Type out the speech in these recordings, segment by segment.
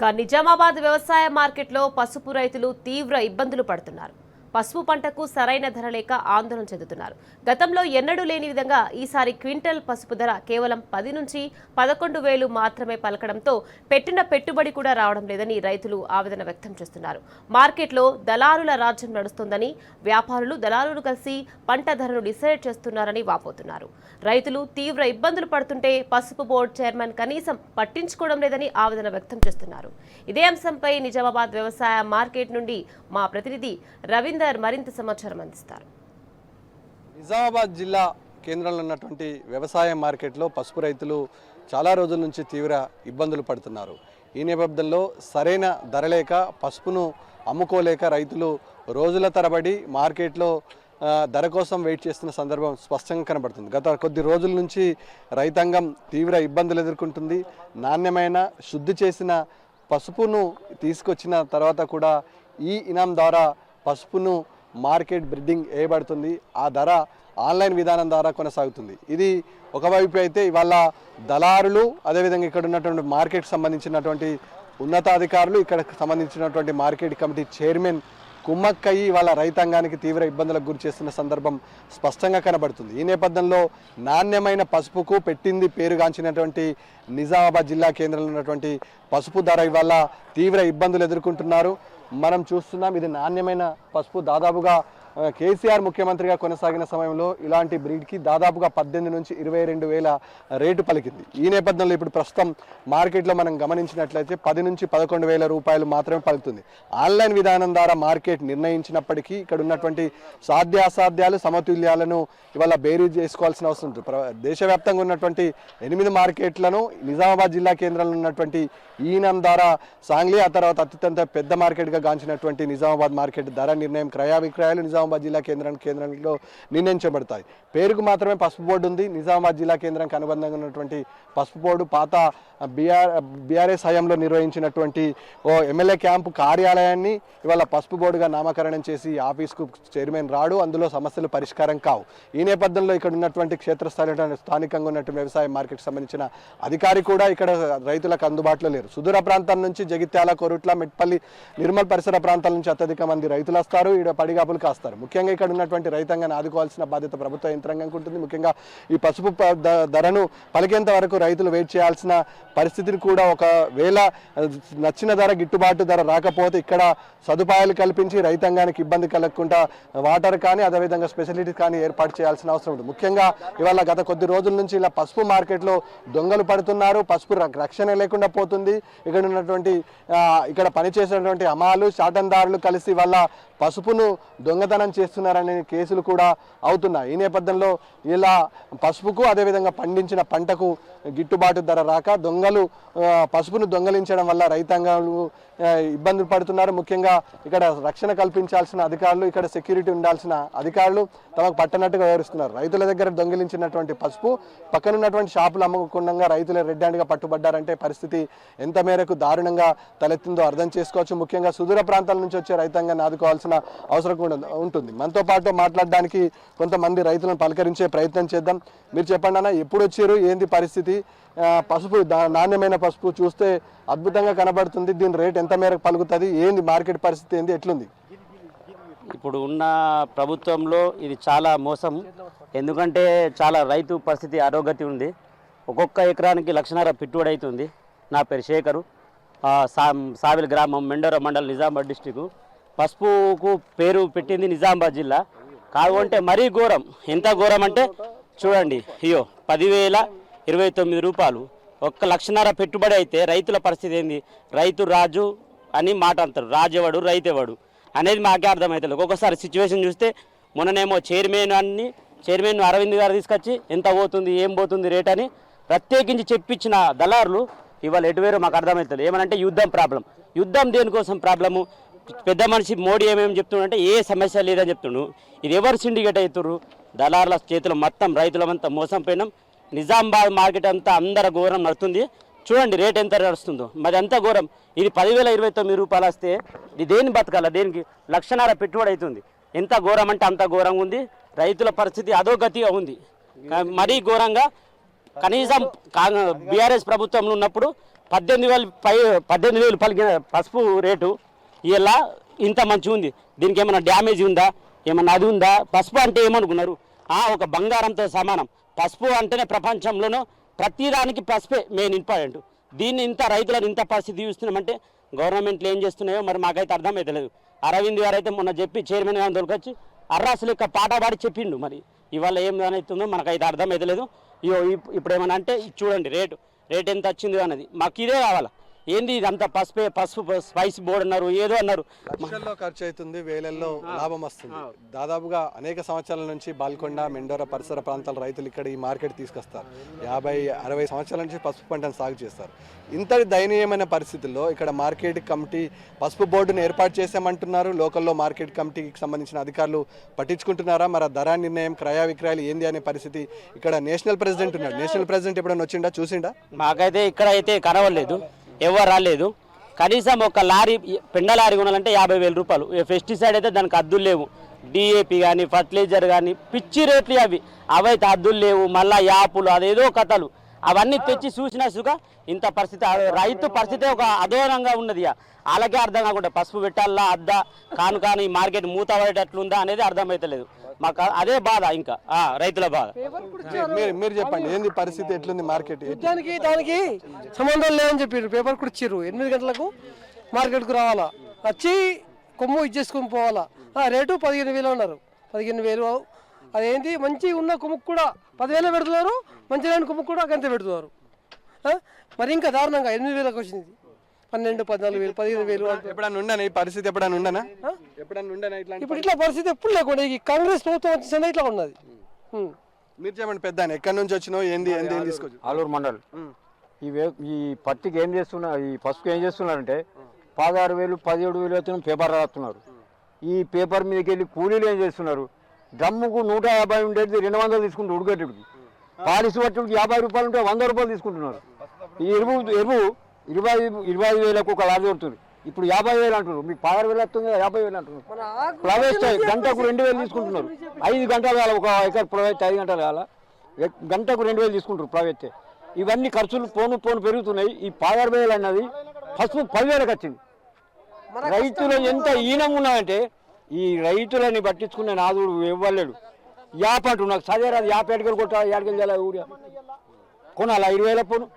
నిజామాబాద్ వ్యవసాయ మార్కెట్లో పసుపు రైతులు తీవ్ర ఇబ్బందులు పడుతున్నారు. పసుపు పంటకు సరైన ధర లేక ఆందోళన చెందుతున్నారు. గతంలో ఎన్నడూ లేని విధంగా ఈసారి క్వింటల్ పసుపు ధర కేవలం 10 నుంచి 11,000 మాత్రమే పలకడంతో పెట్టిన పెట్టుబడి కూడా రావడం లేదని రైతులు ఆవేదన వ్యక్తం చేస్తున్నారు. మార్కెట్లో దళారుల రాజ్యం నడుస్తోందని, వ్యాపారులు దళారులు కలిసి పంట ధరను డిసైడ్ చేస్తున్నారని వాపోతున్నారు. రైతులు తీవ్ర ఇబ్బందులు పడుతుంటే పసుపు బోర్డు చైర్మన్ కనీసం పట్టించుకోవడం లేదని ఆవేదన వ్యక్తం చేస్తున్నారు. ఇదే అంశంపై నిజామాబాద్ వ్యవసాయ మార్కెట్ నుండి మా ప్రతినిధి రవీందర్ మరింత సమాచారం అందిస్తారు. నిజామాబాద్ జిల్లా కేంద్రంలో ఉన్నటువంటి వ్యవసాయ మార్కెట్లో పసుపు రైతులు చాలా రోజుల నుంచి తీవ్ర ఇబ్బందులు పడుతున్నారు. ఈ నేపథ్యంలో సరైన ధర లేక పసుపును అమ్ముకోలేక రైతులు రోజుల తరబడి మార్కెట్లో ధర కోసం వెయిట్ చేస్తున్న సందర్భం స్పష్టంగా కనబడుతుంది. గత కొద్ది రోజుల నుంచి రైతాంగం తీవ్ర ఇబ్బందులు ఎదుర్కొంటుంది. నాణ్యమైన శుద్ధి చేసిన పసుపును తీసుకొచ్చిన తర్వాత కూడా ఈ ఇనాం ద్వారా పసుపును మార్కెట్ బ్రిడ్డింగ్ వేయబడుతుంది. ఆ ధర ఆన్లైన్ విధానం ద్వారా కొనసాగుతుంది. ఇది ఒకవైపు అయితే ఇవాళ దళారులు, అదేవిధంగా ఇక్కడ ఉన్నటువంటి మార్కెట్ సంబంధించినటువంటి ఉన్నతాధికారులు, ఇక్కడ సంబంధించినటువంటి మార్కెట్ కమిటీ చైర్మన్ కుమ్మక్కయ్యి వాళ్ళ రైతాంగానికి తీవ్ర ఇబ్బందులకు గురి చేస్తున్న సందర్భం స్పష్టంగా కనబడుతుంది. ఈ నేపథ్యంలో నాణ్యమైన పసుపుకు పెట్టింది పేరుగాంచినటువంటి నిజామాబాద్ జిల్లా కేంద్రంలో ఉన్నటువంటి పసుపు ధర ఇవాళ తీవ్ర ఇబ్బందులు ఎదుర్కొంటున్నారు. మనం చూస్తున్నాం, ఇది నాణ్యమైన పసుపు. దాదాపుగా కేసీఆర్ ముఖ్యమంత్రిగా కొనసాగిన సమయంలో ఇలాంటి బ్రీడ్కి దాదాపుగా 18 నుంచి 22,000 రేటు పలికింది. ఈ నేపథ్యంలో ఇప్పుడు ప్రస్తుతం మార్కెట్లో మనం గమనించినట్లయితే 10 నుంచి 11,000 రూపాయలు మాత్రమే పలుకుతుంది. ఆన్లైన్ విధానం ద్వారా మార్కెట్ నిర్ణయించినప్పటికీ ఇక్కడ ఉన్నటువంటి సాధ్యాసాధ్యాలు, సమతుల్యాలను ఇవాళ బేరీజ్ చేసుకోవాల్సిన అవసరం ఉంటుంది. దేశవ్యాప్తంగా ఉన్నటువంటి 8 మార్కెట్లను నిజామాబాద్ జిల్లా కేంద్రంలో ఉన్నటువంటి ఈనం ద్వారా సాంగ్లీ, ఆ తర్వాత అత్యంత పెద్ద మార్కెట్గా గాంచినటువంటి నిజామాబాద్ మార్కెట్ ధర నిర్ణయం, క్రయ విక్రయాలు నిజామాబాద్ జిల్లా కేంద్రంలో నిర్ణయించబడతాయి. పేరుకు మాత్రమే పసుపు బోర్డు ఉంది. నిజామాబాద్ జిల్లా కేంద్రానికి అనుబంధంగా ఉన్నటువంటి పసుపు బోర్డు పాత బీఆర్ఎస్ హయాంలో నిర్వహించినటువంటి ఓ ఎమ్మెల్యే క్యాంపు కార్యాలయాన్ని ఇవాళ పసుపు బోర్డుగా నామకరణం చేసి ఆఫీస్కు చైర్మన్ రాడు, అందులో సమస్యలు పరిష్కారం కావు. ఈ నేపథ్యంలో ఇక్కడ ఉన్నటువంటి క్షేత్రస్థాయిలో స్థానికంగా ఉన్నటువంటి వ్యవసాయ మార్కెట్ సంబంధించిన అధికారి కూడా ఇక్కడ రైతులకు అందుబాటులో లేరు. సుదూర ప్రాంతాల నుంచి జగిత్యాల, కొరుట్ల, మెట్పల్లి, నిర్మల్ పరిసర ప్రాంతాల నుంచి అత్యధిక మంది రైతులు వస్తారు, ఇక్కడ పడిగాపులు కాస్తారు. ముఖ్యంగా ఇక్కడ ఉన్నటువంటి రైతాంగాన్ని ఆదుకోవాల్సిన బాధ్యత ప్రభుత్వ యంత్రాంగానికి ఉంటుంది. ముఖ్యంగా ఈ పసుపు ధరను పలికేంత వరకు రైతులు వెయిట్ చేయాల్సిన పరిస్థితిని కూడా, ఒకవేళ నచ్చిన ధర, గిట్టుబాటు ధర రాకపోతే ఇక్కడ సదుపాయాలు కల్పించి రైతాంగానికి ఇబ్బంది కలగకుండా వాటర్ కానీ అదేవిధంగా స్పెషాలిటీస్ కానీ ఏర్పాటు చేయాల్సిన అవసరం ఉంది. ముఖ్యంగా ఇవాళ గత కొద్ది రోజుల నుంచి ఇలా పసుపు మార్కెట్లో దొంగలు పడుతున్నారు. పసుపు రక్షణ లేకుండా పోతుంది. ఇక్కడ పనిచేసేటువంటి అమాలు, శాటందారులు కలిసి వాళ్ళ పసుపును దొంగతనం చేస్తున్నారనే కేసులు కూడా అవుతున్నాయి. ఈ నేపథ్యంలో ఇలా పసుపుకు అదేవిధంగా పండించిన పంటకు గిట్టుబాటు ధర రాక దొంగలు పసుపును దొంగలించడం వల్ల రైతాంగాలు ఇబ్బందులు పడుతున్నారు. ముఖ్యంగా ఇక్కడ రక్షణ కల్పించాల్సిన అధికారులు, ఇక్కడ సెక్యూరిటీ ఉండాల్సిన అధికారులు తమకు పట్టనట్టుగా వ్యవహరిస్తున్నారు. రైతుల దగ్గర దొంగిలించినటువంటి పసుపు పక్కనున్నటువంటి షాపులు అమ్ముకుండా రైతులే రెడ్ హ్యాండ్గా పట్టుబడ్డారంటే పరిస్థితి ఎంత మేరకు దారుణంగా తలెత్తిందో అర్థం చేసుకోవచ్చు. ముఖ్యంగా సుదూర ప్రాంతాల నుంచి వచ్చే రైతాంగాన్ని ఆదుకోవాల్సిన అవసరం కూడా ఉంటుంది. మనతో పాటు మాట్లాడడానికి కొంతమంది రైతులను పలకరించే ప్రయత్నం చేద్దాం. మీరు చెప్పండి అన్న, ఎప్పుడు వచ్చారు, ఏంది పరిస్థితి? పసుపు, నాణ్యమైన పసుపు చూస్తే అద్భుతంగా కనబడుతుంది. దీని రేట్ ఎంత మేరకు పలుకుతుంది, ఏంది మార్కెట్ పరిస్థితి, ఏంది, ఎట్లుంది? ఇప్పుడు ఉన్న ప్రభుత్వంలో ఇది చాలా మోసం. ఎందుకంటే చాలా రైతు పరిస్థితి అరోగతి ఉంది. ఒక్కొక్క ఎకరానికి 1,00,000 పెట్టుబడి అవుతుంది. నా పేరు శేఖరు, సావిల్ గ్రామం, మెండోర మండల్, నిజామాబాద్ డిస్టిక్. పసుపుకు పేరు పెట్టింది నిజామాబాద్ జిల్లా. కాకుంటే మరీ ఘోరం. ఎంత ఘోరం అంటే చూడండి, 10,029 రూపాయలు, 1,00,000 పెట్టుబడి అయితే రైతుల పరిస్థితి ఏంది? రైతు రాజు అని మాట అంటారు. రాజు ఎవడు, రైతు ఎవడు అనేది మాకే అర్థమవుతుంది. ఒక్కొక్కసారి సిచ్యువేషన్ చూస్తే మొన్ననేమో చైర్మన్ అరవింద్ గారు తీసుకొచ్చి ఎంత పోతుంది, ఏం పోతుంది రేట్ అని ప్రత్యేకించి చెప్పించిన దళారులు ఇవాళ ఎటువేరో మాకు అర్థమవుతుంది. ఏమనంటే యుద్ధం ప్రాబ్లం. యుద్ధం దేనికోసం ప్రాబ్లము? పెద్ద మనిషి మోడీ ఏమేమి చెప్తుండంటే ఏ సమస్య లేదని చెప్తుండు. ఇది ఎవరు సిండికేట్ అవుతున్నారు? దళారుల చేతులు మొత్తం రైతులమంతా మోసం పోయినాం. నిజామాబాద్ మార్కెట్ అంతా అందర ఘోరం నడుస్తుంది. చూడండి రేట్ ఎంత నడుస్తుందో, మరి అంత ఘోరం. ఇది 10,029 రూపాయలు వస్తే ఇది దేని బతకాల? దేనికి 1,00,000 పెట్టుబడి అవుతుంది. ఎంత ఘోరం అంటే అంత ఘోరంగా ఉంది. రైతుల పరిస్థితి అధోగతిగా ఉంది. మరీ ఘోరంగా. కనీసం బీఆర్ఎస్ ప్రభుత్వంలో ఉన్నప్పుడు 18,000 పలికిన పసుపు రేటు ఇలా ఇంత మంచిగా ఉంది. దీనికి ఏమైనా డ్యామేజ్ ఉందా, ఏమన్నా అది ఉందా? పసుపు అంటే ఏమనుకున్నారు? ఒక బంగారంతో సమానం. పసుపు అంటేనే ప్రపంచంలోనూ ప్రతిదానికి పసుపే మెయిన్ ఇంపార్టెంట్. దీన్ని ఇంత రైతులను ఇంత పరిస్థితి చూస్తున్నామంటే గవర్నమెంట్లు ఏం చేస్తున్నాయో మరి మాకైతే అర్థమైతలేదు. అరవింద్ గారు అయితే మొన్న చెప్పి చైర్మన్ గారిని దొరకొచ్చి అర్రాసు లెక్క పాట పాడి చెప్పిండు. మరి ఇవాళ ఏం అవుతుందో మనకైతే అర్థమైతలేదు. ఇప్పుడు ఏమన్నా అంటే చూడండి రేటు ఎంత వచ్చింది అన్నది మాకు ఇదే కావాలా. ఏంది ఇదంతా పసుపు స్పైస్ బోర్డు అన్నారు, ఏదో అన్నారు. లక్షల్లో ఖర్చు అవుతుంది, వేలల్లో లాభం వస్తుంది. దాదాపుగా అనేక సంవత్సరాల నుంచి బాల్కొండ, మెండోర పరిసర ప్రాంతాల రైతులు ఇక్కడ ఈ మార్కెట్ తీసుకొస్తారు. 50-60 సంవత్సరాల నుంచి పసుపు పంటను సాగు చేస్తారు. ఇంతటి దయనీయమైన పరిస్థితుల్లో ఇక్కడ మార్కెట్ కమిటీ పసుపు బోర్డును ఏర్పాటు చేసామంటున్నారు. లోకల్లో మార్కెట్ కమిటీకి సంబంధించిన అధికారులు పట్టించుకుంటున్నారా? మరి ధర నిర్ణయం, క్రయ విక్రయాలు ఏంది అనే పరిస్థితి. ఇక్కడ నేషనల్ ప్రెసిడెంట్ ఉన్నాడు. నేషనల్ ప్రెసిడెంట్ ఎప్పుడైనా వచ్చిండా, చూసిండా? మాకైతే ఇక్కడ అయితే కనవలేదు, ఎవరు రాలేదు. కనీసం ఒక లారీ పెండ లారీ కొనాలంటే 50,000 రూపాయలు. పెస్టిసైడ్ అయితే దానికి హద్దులు లేవు. డిఏపి కానీ ఫర్టిలైజర్ కానీ పిచ్చి రేట్లు అవైతే హద్దులు లేవు. మళ్ళీ యాపులు అదేదో కథలు అవన్నీ తెచ్చి చూసినా ఇంత పరిస్థితి, రైతు పరిస్థితి ఒక అధోనంగా ఉన్నది. అలాగే అర్థం కాకుండా పసుపు పెట్టాలా అద్దా కాను ఈ మార్కెట్ మూత పడేటట్లుందా అనేది అర్థమవుతలేదు మాకు. అదే బాధ, ఇంకా రైతుల బాధ. మీరు చెప్పండి, ఏంది పరిస్థితి, ఎట్లుంది మార్కెట్? దానికి సంబంధం లేదని చెప్పారు. పేపర్ కూడా ఇచ్చారు. 8 గంటలకు మార్కెట్కు రావాలా, వచ్చి కొమ్ము ఇచ్చేసుకొని పోవాలా. రేటు 15,000 ఉన్నారు. 15,000 అదేంటి మంచి ఉన్న కొమ్ముకు కూడా 10,000 పెడుతున్నారు, మంచి లేని కొమ్ముకు కూడా గంత పెడుతున్నారు. మరి ఇంకా దారుణంగా 8,000కి వచ్చింది. 12,000, 14,000, 15,000. ఎప్పుడన్నా ఉండనా ఈ పరిస్థితి? ఎప్పుడన్నా ఉండనా? ఇప్పుడు ఇట్లా పరిస్థితి ఎప్పుడు లేకుండా ఈ కాంగ్రెస్ ప్రభుత్వం వచ్చిందే ఇట్లా ఉన్నది. మీరు చెప్పండి పెద్ద, ఎక్కడి నుంచి వచ్చినావు, ఏంది తీసుకోవచ్చు? ఆలూరు మండల్. ఈ పత్తికి ఏం చేస్తున్నారు, ఈ పసుపుకి ఏం చేస్తున్నారంటే 16,000, 17,000 అయితే పేపర్ రాస్తున్నారు. ఈ పేపర్ మీదకి వెళ్ళి కూలీలు ఏం చేస్తున్నారు, డ్రమ్ముకు 150 ఉండేది 200 తీసుకుంటారు. ఉడికేటికి పాలిసి పట్టుడికి 50 రూపాయలు ఉంటే 100 రూపాయలు తీసుకుంటున్నారు. ఈ ఎరువు 25,000కు ఒక లారీ దొరుకుతుంది. ఇప్పుడు 50,000 అంటున్నారు. మీకు 16,000 వస్తుంది కదా, 50,000 అంటున్నారు. ప్రైవేట్ గంటకు 2,000 తీసుకుంటున్నారు. 5 గంటలు కావాలి ఒక ఎకర్ ప్రైవేట్, 5 గంటలు కావాలా, గంటకు 2,000 తీసుకుంటారు ప్రైవేట్. ఇవన్నీ ఖర్చులు పోను పెరుగుతున్నాయి. ఈ 16,000 అన్నది పసుపు 10,000కి వచ్చింది. రైతులు ఎంత ఈనంగా ఉన్నాయంటే ఈ రైతులని పట్టించుకునే నాదుడు ఇవ్వలేడు. యాప్ అంటు నాకు చదివేరాదు, యాప్ ఎడకలు కొట్టాలి, ఎడకలు చేయాలి, ఊరియా కొనాలి 5,000 పోను.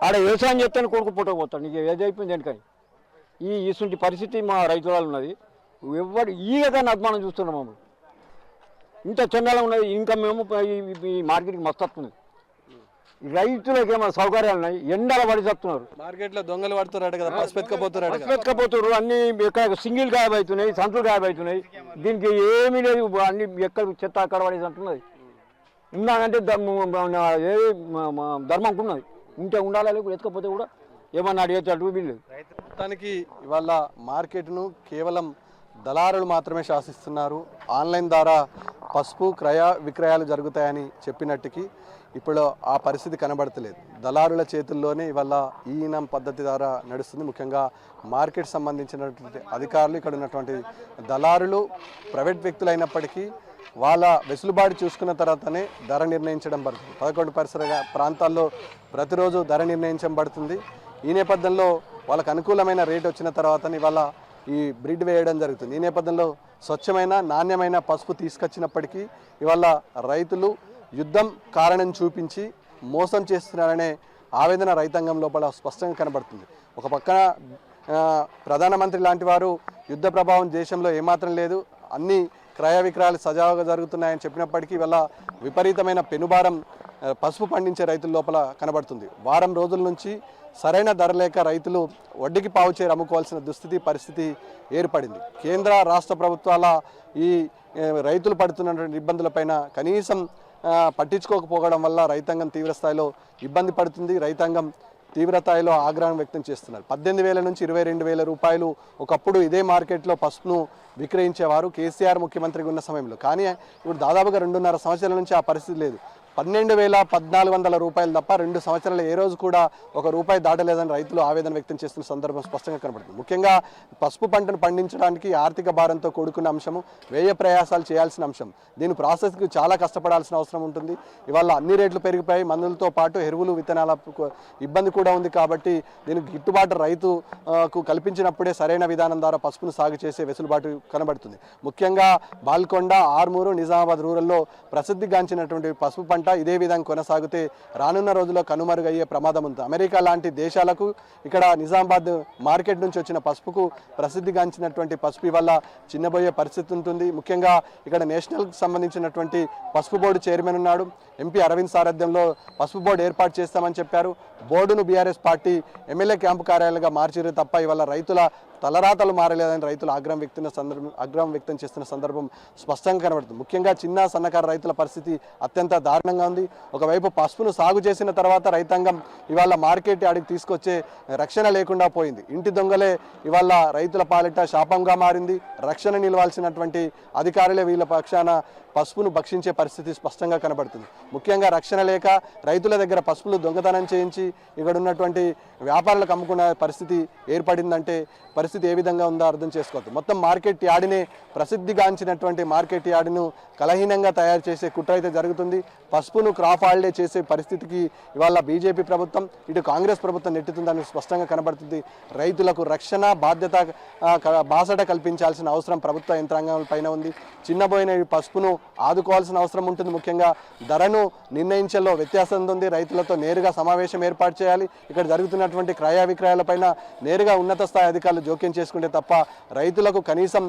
ఆడ వ్యవసాయం చేస్తాను కొడుకు పుట్టకపోతాడు. నీకు ఏదైపోయింది ఎందుకని ఇటువంటి పరిస్థితి మా రైతుల ఉన్నది. ఎవరు ఈగదాన్ని అభిమానం చూస్తున్నాం. మమ్మల్ని ఇంత చండాలం ఉన్నది. ఇంకా మేము ఈ మార్కెట్కి మస్తు వస్తుంది. రైతులకు ఏమైనా సౌకర్యాలు ఉన్నాయి, ఎండల పడి చెప్తున్నారు. మార్కెట్లో దొంగలు పడుతున్నారు కదా, పసుపెత్తుకపోతున్నారు. అన్ని ఎక్కడ సింగిల్ గాయబ్ అవుతున్నాయి, సంచులు గాయబ్ అవుతున్నాయి. దీనికి ఏమీ లేదు. అన్ని ఎక్కడ చెత్త అక్కడ పడేసి అంటున్నది. ఉన్నానంటే ధర్మంకు ఉన్నది. ఉంటే ఉండాలి, ఎత్తుకపోతే కూడా ఏమన్నా అడిగేటట్టు వీళ్ళు. మొత్తానికి ఇవాళ మార్కెట్ను కేవలం దళారులు మాత్రమే శాసిస్తున్నారు. ఆన్లైన్ ద్వారా పసుపు క్రయ విక్రయాలు జరుగుతాయని చెప్పినట్టుకి ఇప్పుడు ఆ పరిస్థితి కనబడతలేదు. దళారుల చేతుల్లోనే ఇవాళ ఈనం పద్ధతి ద్వారా నడుస్తుంది. ముఖ్యంగా మార్కెట్ సంబంధించినటువంటి అధికారులు, ఇక్కడ ఉన్నటువంటి దళారులు ప్రైవేట్ వ్యక్తులు అయినప్పటికీ వాళ్ళ వెసులుబాటు చూసుకున్న తర్వాతనే ధర నిర్ణయించడం పడుతుంది. 11 పరిసర ప్రాంతాల్లో ప్రతిరోజు ధర నిర్ణయించబడుతుంది. ఈ నేపథ్యంలో వాళ్ళకు అనుకూలమైన రేట్ వచ్చిన తర్వాతనే ఇవాళ ఈ బ్రిడ్ వేయడం జరుగుతుంది. ఈ నేపథ్యంలో స్వచ్ఛమైన నాణ్యమైన పసుపు తీసుకొచ్చినప్పటికీ ఇవాళ రైతులు యుద్ధం కారణం చూపించి మోసం చేస్తున్నారనే ఆవేదన రైతాంగం లోపల స్పష్టంగా కనబడుతుంది. ఒక పక్కన ప్రధానమంత్రి లాంటి వారు యుద్ధ ప్రభావం దేశంలో ఏమాత్రం లేదు, అన్ని క్రయ విక్రయాలు సజావుగా జరుగుతున్నాయని చెప్పినప్పటికీ ఇవాళ విపరీతమైన పెనుభారం పసుపు పండించే రైతుల లోపల కనబడుతుంది. వారం రోజుల నుంచి సరైన ధర లేక రైతులు వడ్డీకి పావుచేరు అమ్ముకోవాల్సిన దుస్థితి పరిస్థితి ఏర్పడింది. కేంద్ర రాష్ట్ర ప్రభుత్వాల ఈ రైతులు పడుతున్నటువంటి ఇబ్బందులపైన కనీసం పట్టించుకోకపోవడం వల్ల రైతాంగం తీవ్రస్థాయిలో ఇబ్బంది పడుతుంది. రైతాంగం తీవ్రస్థాయిలో ఆగ్రహం వ్యక్తం చేస్తున్నారు. 18,000 నుంచి 22,000 రూపాయలు ఒకప్పుడు ఇదే మార్కెట్లో పసుపును విక్రయించేవారు కేసీఆర్ ముఖ్యమంత్రిగా ఉన్న సమయంలో. కానీ ఇప్పుడు దాదాపుగా 2.5 సంవత్సరాల నుంచి ఆ పరిస్థితి లేదు. 12,1400 రూపాయలు తప్ప 2 సంవత్సరాలు ఏ రోజు కూడా ₹1 దాటలేదని రైతులు ఆవేదన వ్యక్తం చేస్తున్న సందర్భం స్పష్టంగా కనబడుతుంది. ముఖ్యంగా పసుపు పంటను పండించడానికి ఆర్థిక భారంతో కూడుకున్న అంశము, వ్యయ ప్రయాసాలు చేయాల్సిన అంశం. దీని ప్రాసెస్కి చాలా కష్టపడాల్సిన అవసరం ఉంటుంది. ఇవాళ అన్ని రేట్లు పెరిగిపోయి, మందులతో పాటు ఎరువులు, విత్తనాల ఇబ్బంది కూడా ఉంది. కాబట్టి దీనికి గిట్టుబాటు రైతుకు కల్పించినప్పుడే సరైన విధానం ద్వారా పసుపును సాగు చేసే వెసులుబాటు కనబడుతుంది. ముఖ్యంగా బాల్కొండ, ఆర్మూరు, నిజామాబాద్ రూరల్లో ప్రసిద్ధిగాంచినటువంటి పసుపు పంట ఇదే విధంగా కొనసాగితే రానున్న రోజుల్లో కనుమరుగయ్యే ప్రమాదం ఉంది. అమెరికా లాంటి దేశాలకు ఇక్కడ నిజామాబాద్ మార్కెట్ నుంచి వచ్చిన పసుపుకు ప్రసిద్ధిగాంచినటువంటి పసుపు వల్ల చిన్నబోయే పరిస్థితి ఉంటుంది. ముఖ్యంగా ఇక్కడ నేషనల్కి సంబంధించినటువంటి పసుపు బోర్డు చైర్మన్ ఉన్నాడు. ఎంపీ అరవింద్ సారథ్యంలో పసుపు బోర్డు ఏర్పాటు చేస్తామని చెప్పారు. బోర్డును బీఆర్ఎస్ పార్టీ ఎమ్మెల్యే క్యాంపు కార్యాలయంగా మార్చారు తప్ప ఇవాళ రైతుల తలరాతలు మారలేదని రైతులు ఆగ్రహం వ్యక్తం చేస్తున్న సందర్భం స్పష్టంగా కనబడుతుంది. ముఖ్యంగా చిన్న సన్నకారు రైతుల పరిస్థితి అత్యంత దారుణంగా ఉంది. ఒకవైపు పసుపును సాగు చేసిన తర్వాత రైతాంగం ఇవాళ మార్కెట్ యార్డుకి తీసుకొచ్చే రక్షణ లేకుండా పోయింది. ఇంటి దొంగలే ఇవాళ రైతుల పాలిట శాపంగా మారింది. రక్షణ నిలవాల్సినటువంటి అధికారులే వీళ్ళ పక్షాన పసుపును భక్షించే పరిస్థితి స్పష్టంగా కనబడుతుంది. ముఖ్యంగా రక్షణ లేక రైతుల దగ్గర పసుపులు దొంగతనం చేయించి ఇక్కడ ఉన్నటువంటి వ్యాపారులకు అమ్ముకునే పరిస్థితి ఏర్పడిందంటే పరిస్థితి ఏ విధంగా ఉందో అర్థం చేసుకోవచ్చు. మొత్తం మార్కెట్ యార్డునే ప్రసిద్ధిగాంచినటువంటి మార్కెట్ యార్డును కలహీనంగా తయారు చేసే కుట్ర అయితే జరుగుతుంది. పసుపును క్రాప్ హాలిడే చేసే పరిస్థితికి ఇవాళ బీజేపీ ప్రభుత్వం, ఇటు కాంగ్రెస్ ప్రభుత్వం నెట్టుతుందని స్పష్టంగా కనబడుతుంది. రైతులకు రక్షణ బాసట కల్పించాల్సిన అవసరం ప్రభుత్వ యంత్రాంగం పైన ఉంది. చిన్నబోయిన ఈ పసుపును ఆదుకోవాల్సిన అవసరం ఉంటుంది. ముఖ్యంగా ధరను నిర్ణయించలో వ్యత్యాసం ఉంది. రైతులతో నేరుగా సమావేశం ఏర్పాటు చేయాలి. ఇక్కడ జరుగుతున్నటువంటి క్రయ విక్రయాలపైన నేరుగా ఉన్నత స్థాయి అధికారులు జోక్యం చేసుకుంటే తప్ప రైతులకు కనీసం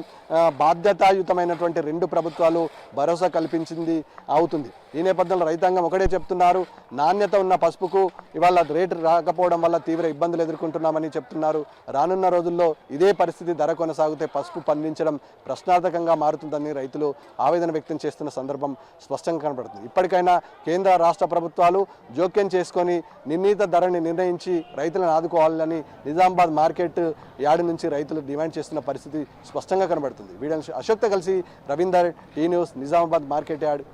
బాధ్యతాయుతమైనటువంటి 2 ప్రభుత్వాలు భరోసా కల్పించింది అవుతుంది. ఈ నేపథ్యంలో రైతాంగం ఒకటే చెప్తున్నారు, నాణ్యత ఉన్న పసుపుకు ఇవాళ రేటు రాకపోవడం వల్ల తీవ్ర ఇబ్బందులు ఎదుర్కొంటున్నామని చెప్తున్నారు. రానున్న రోజుల్లో ఇదే పరిస్థితి ధర కొనసాగితే పసుపు పండించడం ప్రశ్నార్థకంగా మారుతుందని రైతులు ఆవేదన వ్యక్తం చేస్తున్న సందర్భం స్పష్టంగా కనబడుతుంది. ఇప్పటికైనా కేంద్ర రాష్ట్ర ప్రభుత్వాలు జోక్యం చేసుకొని నిర్ణీత ధరని నిర్ణయించి రైతులను ఆదుకోవాలని నిజామాబాద్ మార్కెట్ యార్డు నుంచి రైతులు డిమాండ్ చేస్తున్న పరిస్థితి స్పష్టంగా కనబడుతుంది. వీడియో అశోక్తో కలిసి Ravinder, T News, Nizamabad market yard.